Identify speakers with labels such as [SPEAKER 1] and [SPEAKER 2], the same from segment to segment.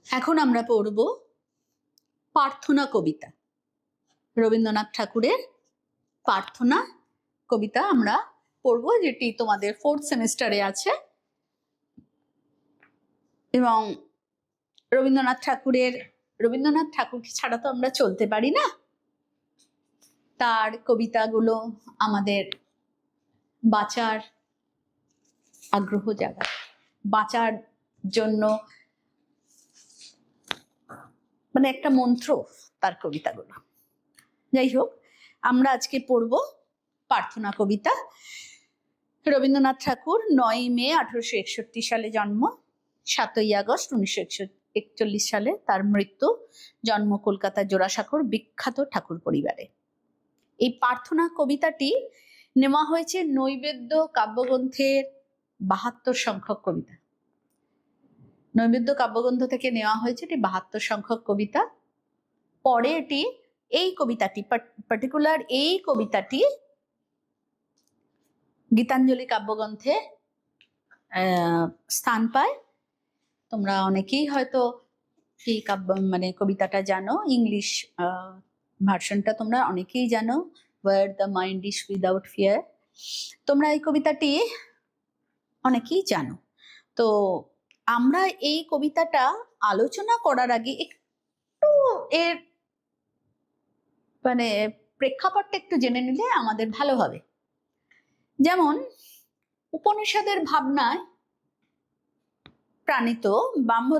[SPEAKER 1] এখন আমরা পড়ব প্রার্থনা কবিতা। রবীন্দ্রনাথ ঠাকুরের প্রার্থনা কবিতা আমরা পড়ব, যেটি তোমাদের 4th সেমিস্টারে আছে। এবং রবীন্দ্রনাথ ঠাকুরকে ছাড়া তো আমরা চলতে পারি না। তার কবিতাগুলো আমাদের বাঁচার আগ্রহ জাগায়, বাঁচার জন্য মানে একটা মন্ত্র তার কবিতাগুলো। যাই হোক, আমরা আজকে পড়ব প্রার্থনা কবিতা। রবীন্দ্রনাথ ঠাকুর 9ই মে 1861 সালে জন্ম, 7ই আগস্ট 1941 সালে তার মৃত্যু। জন্ম কলকাতার জোড়াসাঁকোর বিখ্যাত ঠাকুর পরিবারে। এই প্রার্থনা কবিতাটি নেওয়া হয়েছে নৈবেদ্য কাব্যগ্রন্থের 72 সংখ্যক কবিতা। নৈবেদ্য কাব্যগ্রন্থ থেকে নেওয়া হয়েছে এটি 72 সংখ্যক কবিতা। পরে এই কবিতাটি পার্টিকুলার এই কবিতাটি গীতাঞ্জলি কাব্যগ্রন্থে স্থান পায়। তোমরা অনেকেই হয়তো এই কবিতাটা জানো, ইংলিশ ভার্সনটা তোমরা অনেকেই জানো, Where the mind is without fear। তোমরা এই কবিতাটি অনেকেই জানো। তো আমরা এই কবিতাটা আলোচনা করার আগে একটু এর প্রেক্ষাপটটা একটু জেনে নিলে আমাদের ভালো হবে। যেমন উপনিষদের ভাবনায় প্রাণিত ব্রাহ্ম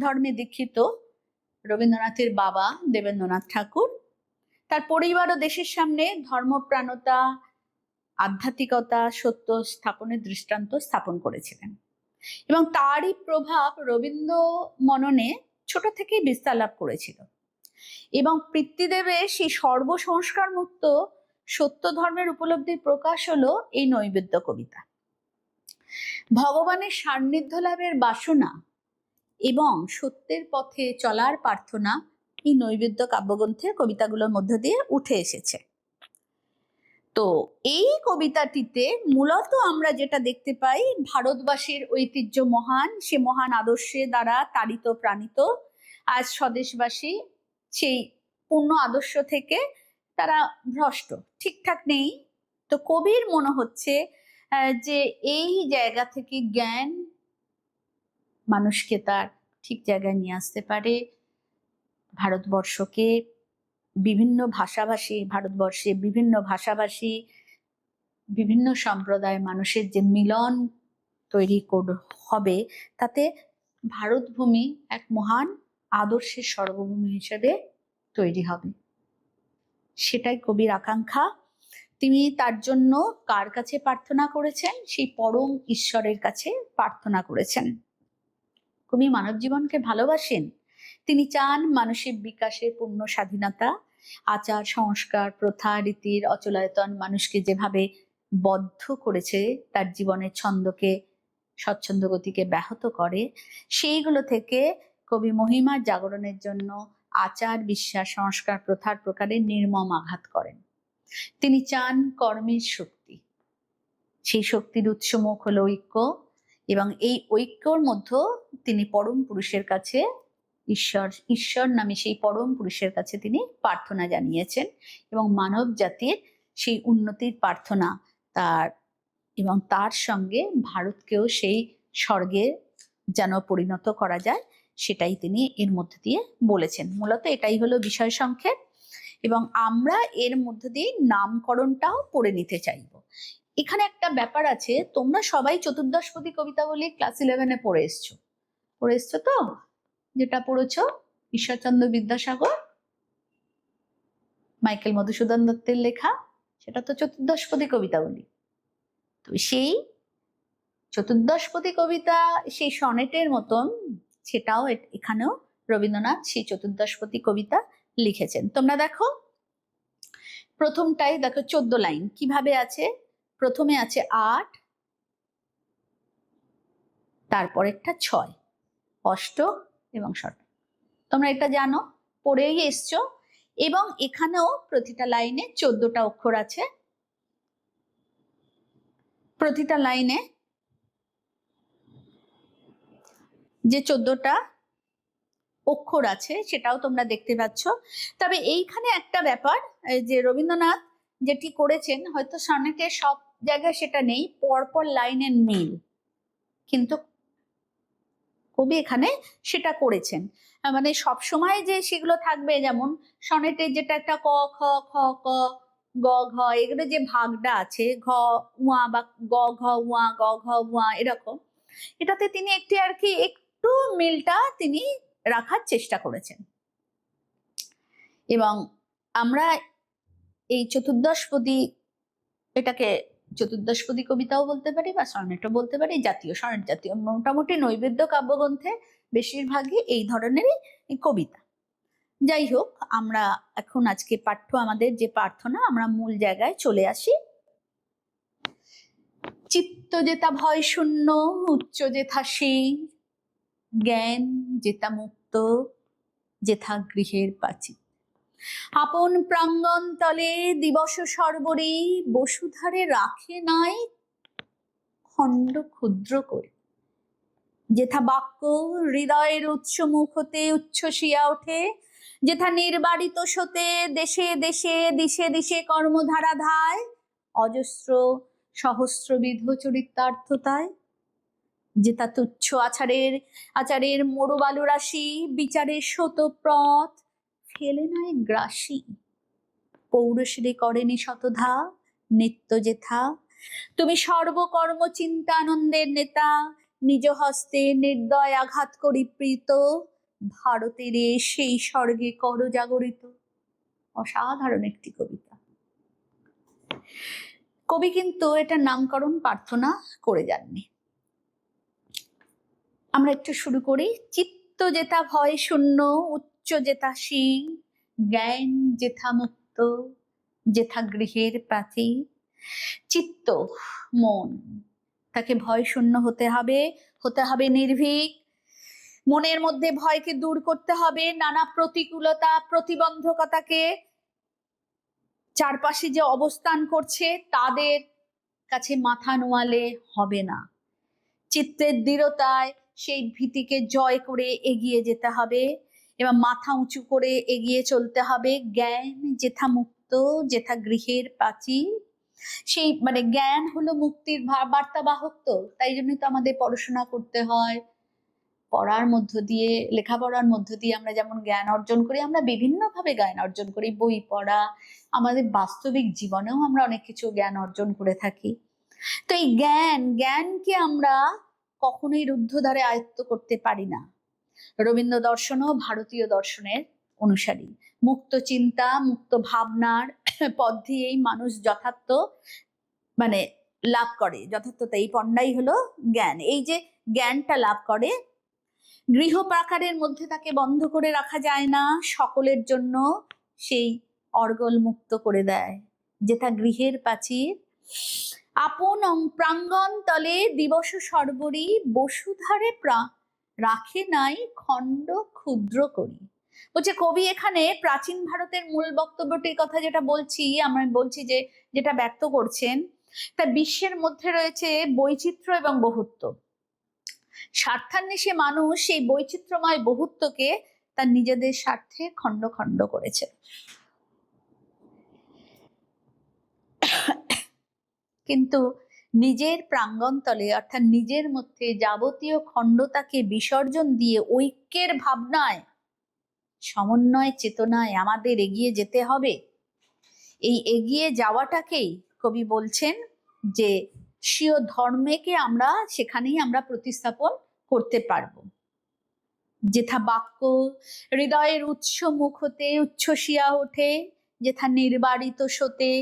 [SPEAKER 1] ধর্মে দীক্ষিত রবীন্দ্রনাথের বাবা দেবেন্দ্রনাথ ঠাকুর তার পরিবার ও দেশের সামনে ধর্মপ্রাণতা, আধ্যাত্মিকতা, সত্য স্থাপনের দৃষ্টান্ত স্থাপন করেছিলেন। এবং তারই প্রভাব রবীন্দ্র মননে ছোট থেকেই বিস্তার লাভ করেছিল। এবং পিতৃদেবে সেই সর্বসংস্কার মুক্ত সত্য ধর্মের উপলব্ধির প্রকাশ হলো এই নৈবেদ্য কবিতা। ভগবানের সান্নিধ্য লাভের বাসনা এবং সত্যের পথে চলার প্রার্থনা এই নৈবেদ্য কাব্যগ্রন্থের কবিতাগুলোর মধ্য দিয়ে উঠে এসেছে। তো এই কবিতাটিতে মূলত আমরা যেটা দেখতে পাই, ভারতবাসীর ঐতিহ্য মহান, সে মহান আদর্শে দ্বারা তাড়িত প্রাণিত আজ স্বদেশবাসী সেই পূর্ণ আদর্শ থেকে তারা ভ্রষ্ট, ঠিকঠাক নেই। তো কবির মনে হচ্ছে যে এই জায়গা থেকে জ্ঞান মানুষকে তার ঠিক জায়গায় নিয়ে আসতে পারে। ভারতবর্ষকে ভারতবর্ষে বিভিন্ন ভাষাভাষী বিভিন্ন সম্প্রদায় মানুষের যে মিলন তৈরি হবে, তাতে ভারতভূমি এক মহান আদর্শের সর্বভূমি হিসেবে তৈরি হবে। সেটাই কবির আকাঙ্ক্ষা। তিনি তার জন্য কার কাছে প্রার্থনা করেছেন? সেই পরম ঈশ্বরের কাছে প্রার্থনা করেছেন। কবি মানব জীবনকে ভালোবাসেন। তিনি চান মানসিক বিকাশে পূর্ণ স্বাধীনতা। আচার, সংস্কার, প্রথা, রীতির অচলায়তন মানুষকে যেভাবে বদ্ধ করেছে, তার জীবনের ছন্দকে, স্বচ্ছন্দ গতিকে ব্যাহত করে, সেইগুলো থেকে কবি মহিমার জাগরণের জন্য আচার, বিশ্বাস, সংস্কার, প্রথার প্রকারে নির্মম আঘাত করেন। তিনি চান কর্মের শক্তি। সেই শক্তির উৎসমুখ হলো ঐক্য, এবং এই ঐক্যর মধ্যে তিনি পরম পুরুষের কাছে ঈশ্বর নামে সেই পরম পুরুষের কাছে তিনি প্রার্থনা জানিয়েছেন। এবং মানব জাতির সেই উন্নতির প্রার্থনা এবং তার সঙ্গে ভারতকেও সেই স্বর্গে যেন পরিণত করা যায়, সেটাই তিনি এর মধ্যে দিয়ে বলেছেন। মূলত এটাই হলো বিষয় সংক্ষেপ, এবং আমরা এর মধ্যে দিয়ে নামকরণটাও পড়ে নিতে চাইব। এখানে একটা ব্যাপার আছে, তোমরা সবাই চতুর্দশপদী কবিতাবলী ক্লাস 11-এ পড়ে এসছো তো? যেটা পড়েছ ঈশ্বরচন্দ্র বিদ্যাসাগর, মাইকেল মধুসূদন দত্তের লেখা, সেটা তো চতুর্দশপদী কবিতাবলী। তো সেই চতুর্দশপদী কবিতা সেই সনেটের মতন, সেটাও এখানেও রবীন্দ্রনাথ সেই চতুর্দশপদী কবিতা লিখেছেন। তোমরা দেখো, প্রথমটাই দেখো 14 লাইন কিভাবে আছে। প্রথমে আছে 8, তারপরেরটা 6, অষ্টক এবং শতক। তোমরা এটা জানো, পড়েই এসছো। এবং এখানেও প্রতিটা লাইনে 14টা অক্ষর আছে। প্রতিটা লাইনে যে 14টা অক্ষর আছে, সেটাও তোমরা দেখতে পাচ্ছ। তবে এইখানে একটা ব্যাপার, যে রবীন্দ্রনাথ যেটি করেছেন, হয়তো সনেটের সব জায়গায় সেটা নেই, পরপর লাইনের মিল, কিন্তু কবি এখানে সেটা করেছেন। মানে সব সময় যে সেগুলো থাকবে, যেমন সনেটের যেটা একটা ক খ খ ক গ ঘ, এগুলো যে ভাগটা আছে, ঘ উয়া বা গ ঘ উয়া গ ঘ উয়া এরকম, এটাতে তিনি একটি আর কি একটু মিলটা তিনি রাখার চেষ্টা করেছেন। এবং আমরা এই চতুর্দশপদী, এটাকে চতুর্দশপদী কবিতাও বলতে পারি বা সনেটও বলতে পারি, জাতীয় সনেট জাতীয়, মোটামুটি নৈবেদ্য কাব্যগ্রন্থে বেশিরভাগই এই ধরনেরই কবিতা। যাই হোক, আমরা এখন আজকে পাঠ্য আমাদের যে প্রার্থনা, আমরা মূল জায়গায় চলে আসি। চিত্ত যেতা ভয় শূন্য, উচ্চ যেথা সেই, জ্ঞান যেতা মুক্ত, যেথা গৃহের পাচি। আপন প্রাঙ্গণ তলে দিবস সর্বরি, বসুধারে রাখে নাই খণ্ড ক্ষুদ্র করে। যেথা বাক্য হৃদয়ের উচ্চ মুখ হতে উচ্ছ্বসিয়া ওঠে, যেথা নির্বাড়িত সতে দেশে দেশে দিশে দিশে কর্মধারা ধায়, অজস্র সহস্রবিধ চরিতার্থতায়। যেথা তুচ্ছ আচারের মরুবালু রাশি, বিচারের শতপ্রথ ফেলে নাই গ্রাসী। পৌরুষরে করেনি শতধা নিত্য যেথা, তুমি সর্বকর্ম চিন্তানন্দের নেতা, নিজ হস্তে নির্দয় আঘাত করি প্রীত, ভারতের সেই স্বর্গে কর জাগরিত। অসাধারণ একটি কবিতা। কবি কিন্তু এটা নামকরণ প্রার্থনা করে যাননি। আমরা একটু শুরু করি। চিত্ত যেথা ভয় শূন্য, উচ্চ যেথা সিং, জ্ঞান যেথা মুক্ত, যেথা গৃহের পাচি। চিত্ত, মন, তাকে ভয় শূন্য হতে হবে নির্ভীক। মনের মধ্যে ভয়কে দূর করতে হবে, নানা প্রতিকূলতা প্রতিবন্ধকতাকে চারপাশে যে অবস্থান করছে তাদের কাছে মাথা নোয়ালে হবে না। চিত্তের দৃঢ়তায় সেই ভীতিকে জয় করে এগিয়ে যেতে হবে এবং মাথা উঁচু করে এগিয়ে চলতে হবে। জ্ঞান যেথা মুক্ত, যেথা গৃহের পাচি। সেই মানে জ্ঞান হলো মুক্তির বার্তাবাহক, তো তাই জন্যই তো আমাদের পড়াশোনা করতে হয়। পড়ার মধ্য দিয়ে, লেখাপড়ার মধ্য দিয়ে আমরা যেমন জ্ঞান অর্জন করি, আমরা বিভিন্নভাবে জ্ঞান অর্জন করি, বই পড়া, আমাদের বাস্তবিক জীবনেও আমরা অনেক কিছু জ্ঞান অর্জন করে থাকি। তো এই জ্ঞানকে আমরা কখনোই রুদ্ধদ্বারে আয়ত্ত করতে পারি না। রবীন্দ্র দর্শনও ভারতীয় দর্শনের অনুসারী। মুক্ত চিন্তা, মুক্ত ভাবনার পথ দিয়েই মানুষ যথার্থ মানে লাভ করে। যথার্থতা, এই পণ্যাই হলো জ্ঞান। এই যে জ্ঞানটা লাভ করে, গৃহ প্রাকারের মধ্যে তাকে বন্ধ করে রাখা যায় না, সকলের জন্য সেই অর্গল মুক্ত করে দেয়। যেথা গৃহের পাচির, আপন প্রাঙ্গণ তলে দিবস সর্বরি, বসুধারে রাখে নাই খণ্ড ক্ষুদ্র করি। বলছে কবি এখানে প্রাচীন ভারতের মূল বক্তব্যটির কথা যেটা বলছি, আমরা বলছি যে যেটা ব্যক্ত করছেন, তা বিশ্বের মধ্যে রয়েছে বৈচিত্র্য এবং বহুত্ব। স্বার্থান্বেষী মানুষ সেই বৈচিত্র্যময় বহুত্বকে তার নিজেদের স্বার্থে খণ্ড খণ্ড করেছে। কিন্তু নিজের প্রাঙ্গণতলে অর্থাৎ নিজের মধ্যে যাবতীয় খণ্ডতাকে বিসর্জন দিয়ে ঐক্যের ভাবনায়, সমন্বয় চেতনায় আমাদের এগিয়ে যেতে হবে। এই এগিয়ে যাওয়াটাকেই কবি বলছেন যে স্বীয় ধর্মকে আমরা সেখানেই আমরা প্রতিস্থাপন করতে পারবো। যেথা বাক্য হৃদয়ের উৎস মুখ হতে উচ্ছ্বসিয়া ওঠে, যেথা নির্বাড়িত সতে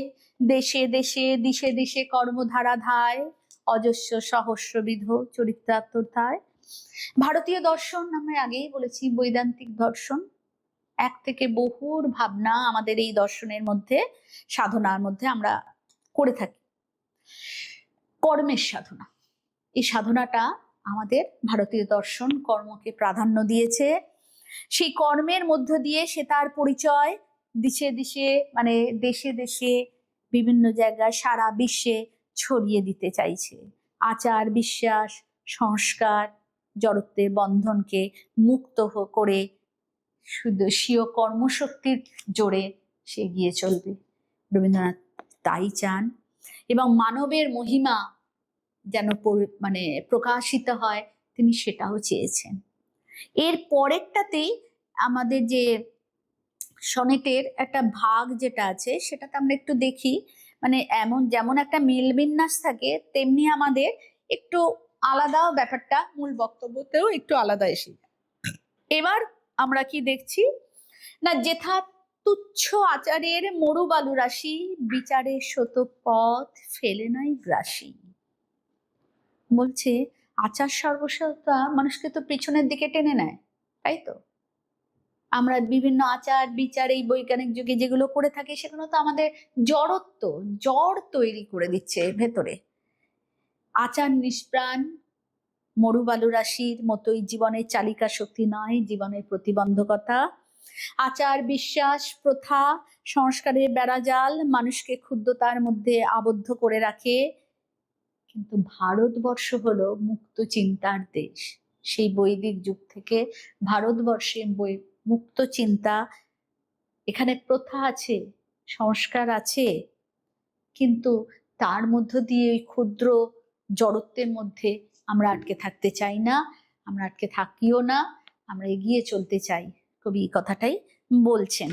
[SPEAKER 1] দেশে দেশে দিশে দিশে কর্মধারা ধায়, অজস্র সহস্রবিধ চরিত্রার্থতায়। ভারতীয় দর্শন আমরা আগেই বলেছি বৈদান্তিক দর্শন। এক থেকে বহুর ভাবনা আমাদের এই দর্শনের মধ্যে, সাধনার মধ্যে আমরা করে থাকি। কর্মের সাধনা, এই সাধনাটা আমাদের ভারতীয় দর্শন কর্মকে প্রাধান্য দিয়েছে। সেই কর্মের মধ্য দিয়ে সে তার পরিচয় দিশে দিশে মানে দেশে দেশে বিভিন্ন জায়গায় সারা বিশ্বে ছড়িয়ে দিতে চাইছে। আচার বিশ্বাস সংস্কার জড়ত্বের বন্ধনকে মুক্ত করে শুধু স্বীয় কর্মশক্তির জোরে সে এগিয়ে চলবে। রবীন্দ্রনাথ তাই চান, এবং মানবের মহিমা যেন মানে প্রকাশিত হয়, তিনি সেটাও চেয়েছেন। এর পরেরটাতেই আমাদের যে সনেটের একটা ভাগ যেটা আছে সেটাতে আমরা একটু দেখি, মানে যেমন একটা মিল বিন্যাস থাকে তেমনি আমাদের একটু আলাদাও ব্যাপারটা মূল বক্তব্যতেও একটু আলাদা এসে। এবার আমরা কি দেখছি না, যেথা তুচ্ছ আচারের মরু বালু রাশি, বিচারের শত পথ ফেলে নাই গ্রাসী। বলছে আচার সর্বস্বতা মানুষকে তো পিছনের দিকে টেনে নেয়, তাই তো? আমরা বিভিন্ন আচার বিচার এই বৈজ্ঞানিক যুগে যেগুলো করে থাকি সেগুলো তো আমাদের জড় তৈরি করে দিচ্ছে ভেতরে। আচার নিষ্প্রাণ মরুবালু রাশির মতোই জীবনের চালিকা শক্তি নয়, জীবনের প্রতিবন্ধকতা। আচার বিশ্বাস প্রথা সংস্কারের বেড়াজাল মানুষকে ক্ষুদ্রতার মধ্যে আবদ্ধ করে রাখে। কিন্তু ভারতবর্ষ হলো মুক্ত চিন্তার দেশ। সেই বৈদিক যুগ থেকে ভারতবর্ষে মুক্ত চিন্তা, এখানে প্রথা আছে, সংস্কার আছে, কিন্তু তার মধ্য দিয়ে ওই ক্ষুদ্র জড়ত্বের মধ্যে আমরা আটকে থাকতে চাই না, আমরা আটকে থাকিও না, আমরা এগিয়ে চলতে চাই। কবি এই কথাটাই বলছেন।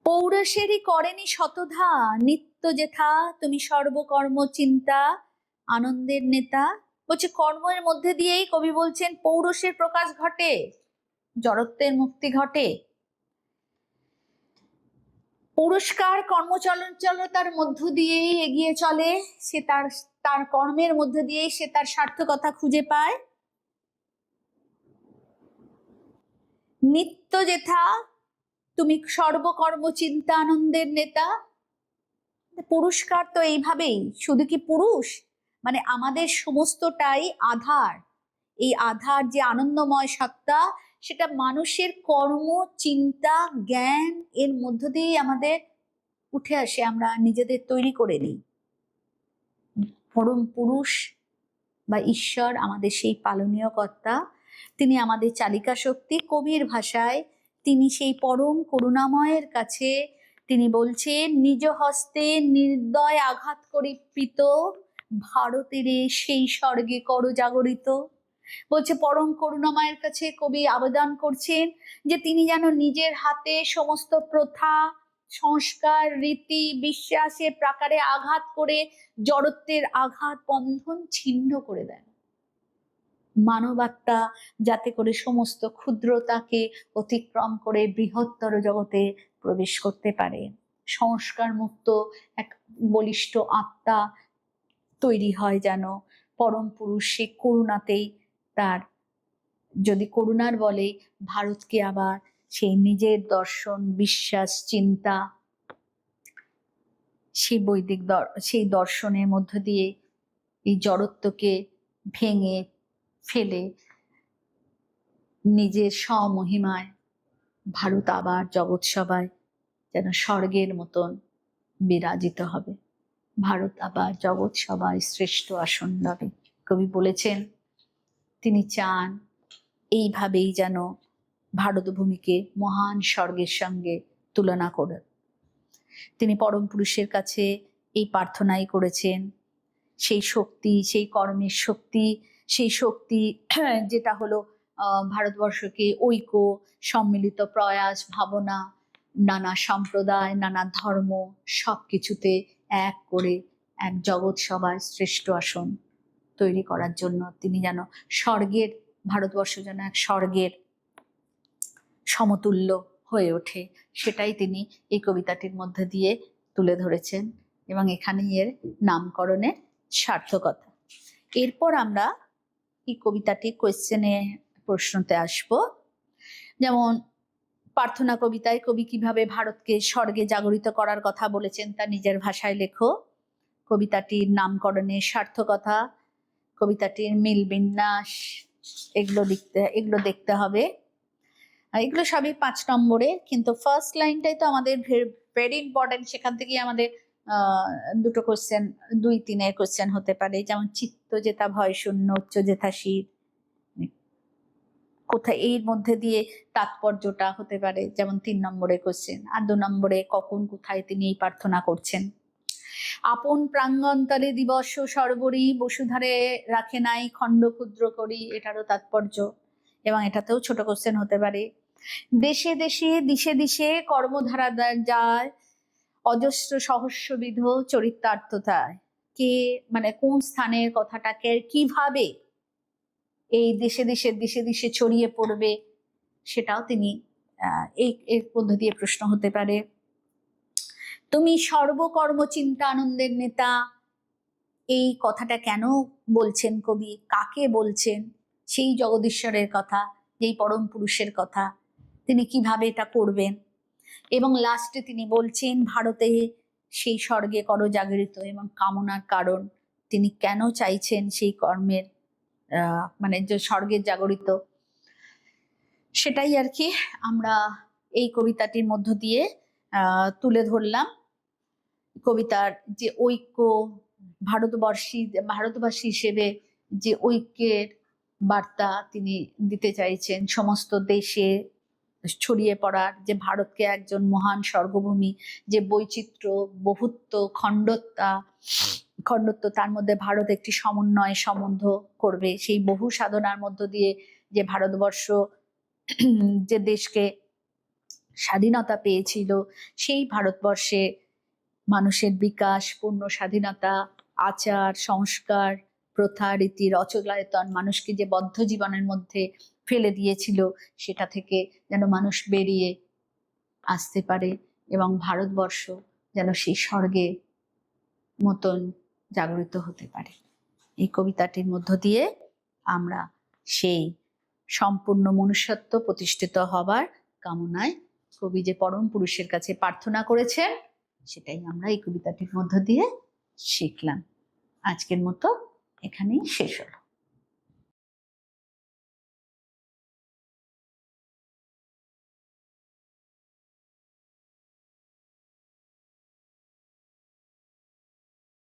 [SPEAKER 1] পৌরুষেরই করেনি শতধা, নিত্য যেথা তুমি সর্বকর্ম চিন্তা, আনন্দের নেতা। বলছে কর্মের মধ্যে দিয়েই কবি বলছেন পৌরুষের প্রকাশ ঘটে, জড়ত্বের মুক্তি ঘটে। পুরস্কার কর্মচঞ্চলতার মধ্য দিয়েই এগিয়ে চলে, সে তার কর্মের মধ্য দিয়েই সে তার সার্থকতা খুঁজে পায়। নিত্য যেথা তুমি সর্বকর্ম চিন্তা, আনন্দের নেতা। পুরস্কার তো এইভাবেই, শুধু কি পুরুষ, মানে আমাদের সমস্তটাই আধার। এই আধার যে আনন্দময় সত্তা, সেটা মানুষের কর্ম চিন্তা জ্ঞান এর মধ্য দিয়েই আমাদের উঠে আসে, আমরা নিজেদের তৈরি করে নিই। পরম পুরুষ বা ঈশ্বর আমাদের সেই পালনীয় কর্তা, তিনি আমাদের চালিকা শক্তি। কবির ভাষায় তিনি সেই পরম করুণাময়ের কাছে তিনি বলছেন, নিজ হস্তে নির্দয় আঘাত করি পিত, ভারতের সেই স্বর্গে কর জাগরিত। বলছে পরম করুণাময়ের কাছে কবি আবেদন করছেন যে তিনি যেন নিজের হাতে সমস্ত প্রথা সংস্কার রীতি বিশ্বাসের প্রাকারে আঘাত করে জড়ত্বের আঘাত বন্ধন ছিন্ন করে দেন। মানবাত্মা যাতে করে সমস্ত ক্ষুদ্রতাকে অতিক্রম করে বৃহত্তর জগতে প্রবেশ করতে পারে, সংস্কার মুক্ত এক বলিষ্ঠ আত্মা তৈরি হয়, যেন পরম পুরুষ সে করুণাতেই তার, যদি করুণার বলে ভারতকে আবার সেই নিজের দর্শন বিশ্বাস চিন্তা সেই বৈদিক সেই দর্শনের মধ্য দিয়ে এই জড়ত্বকে ভেঙে ফেলে নিজের স্বমহিমায় ভারত আবার জগৎ সভায় যেন স্বর্গের মতন বিরাজিত হবে, ভারত আবার জগৎ সভায় শ্রেষ্ঠ আসন লাভে। কবি বলেছেন তিনি চান এইভাবেই যেন ভারত ভূমিকে মহান স্বর্গের সঙ্গে তুলনা করেন। তিনি পরম পুরুষের কাছে এই প্রার্থনাই করেছেন, সেই শক্তি, সেই কর্মের শক্তি, সেই শক্তি যেটা হলো ভারতবর্ষকে ঐক্য সম্মিলিত প্রয়াস ভাবনা, নানা সম্প্রদায় নানা ধর্ম সব কিছুতে এক করে এক জগৎ সভায় শ্রেষ্ঠ আসন তৈরি করার জন্য তিনি যেন স্বর্গের, ভারতবর্ষ যেন এক স্বর্গের সমতুল্য হয়ে ওঠে, সেটাই তিনি এই কবিতাটির মধ্যে দিয়ে তুলে ধরেছেন এবং এখানেই এর নামকরণের সার্থকতা। এরপর আমরা এই কবিতাটি কোয়েশ্চেনে প্রশ্নতে আসব। যেমন প্রার্থনা কবিতায় কবি কিভাবে ভারতকে স্বর্গে জাগরিত করার কথা বলেছেন তা নিজের ভাষায় লেখো। কবিতাটির নামকরণের সার্থকতা, কবিতাটির মিল বিন্যাস, এগুলো দেখতে হবে। এগুলো সবই 5 নম্বরে, কিন্তু ফার্স্ট লাইনটাই তো আমাদের ভেরি ইম্পর্টেন্ট, সেখান থেকেই আমাদের দুটো কোশ্চেন 2-3 কোশ্চেন হতে পারে। যেমন চিত্ত যেথা ভয় শূন্য, উচ্চ যেথা শীত, কোথায় এর মধ্যে দিয়ে তাৎপর্যটা হতে পারে, যেমন 3 নম্বরে কোশ্চেন, আর 2 নম্বরে কখন কোথায় তিনি এই প্রার্থনা করছেন। আপন প্রাঙ্গন্তরে দিবস সর্বরি বসুধারে রাখে নাই খণ্ড ক্ষুদ্র করি, এটারও তাৎপর্য, এবং এটাতেও ছোট কোশ্চেন হতে পারে। দেশে দেশে দিশে দিশে কর্মধারা যায় অজস্র সহস্রবিধ চরিতার্থতায়, কে মানে কোন স্থানের কথাটাকে কিভাবে এই দেশে দেশে দিশে দিশে ছড়িয়ে পড়বে, সেটাও তিনি এর মধ্য দিয়ে প্রশ্ন হতে পারে। তুমি সর্বকর্ম চিন্তা আনন্দের নেতা, এই কথাটা কেন বলছেন কবি, কাকে বলছেন? সেই জগদীশ্বরের কথা, যেই পরম পুরুষের কথা, তিনি কিভাবে এটা করবেন। এবং লাস্টে তিনি বলছেন ভারতে সেই স্বর্গে কর জাগরিত, এবং কামনার কারণ, তিনি কেন চাইছেন সেই কর্মের মানে যে স্বর্গের জাগরিত, সেটাই আর কি আমরা এই কবিতাটির মধ্য দিয়ে তুলে ধরলাম। কবিতার যে ঐক্য, ভারতবাসী হিসেবে যে ঐক্যের বার্তা তিনি দিতে চাইছেন, সমস্ত দেশে ছড়িয়ে পড়ার, যে ভারতকে একজন মহান স্বর্গভূমি, যে বৈচিত্র্য, বহুত্ব, খণ্ডত্ব, তার মধ্যে ভারত একটি সমন্বয় সম্বন্ধ করবে, সেই বহু সাধনার মধ্য দিয়ে যে ভারতবর্ষ যে দেশকে স্বাধীনতা পেয়েছিল, সেই ভারতবর্ষে মানুষের বিকাশ, পূর্ণ স্বাধীনতা, আচার সংস্কার, প্রথা রীতি রচনায়তন মানুষকে যে বদ্ধ জীবনের মধ্যে ফেলে দিয়েছিল, সেটা থেকে যেন মানুষ বেরিয়ে আসতে পারে, এবং ভারতবর্ষ যেন সেই স্বর্গের মতন জাগরিত হতে পারে। এই কবিতাটির মধ্য দিয়ে আমরা সেই সম্পূর্ণ মনুষ্যত্ব প্রতিষ্ঠিত হবার কামনায় কবি যে পরম পুরুষের কাছে প্রার্থনা করেছেন, সেটাই আমরা এই কবিতাটির মধ্য দিয়ে শিখলাম। আজকের মতো এখানেই শেষ হলো।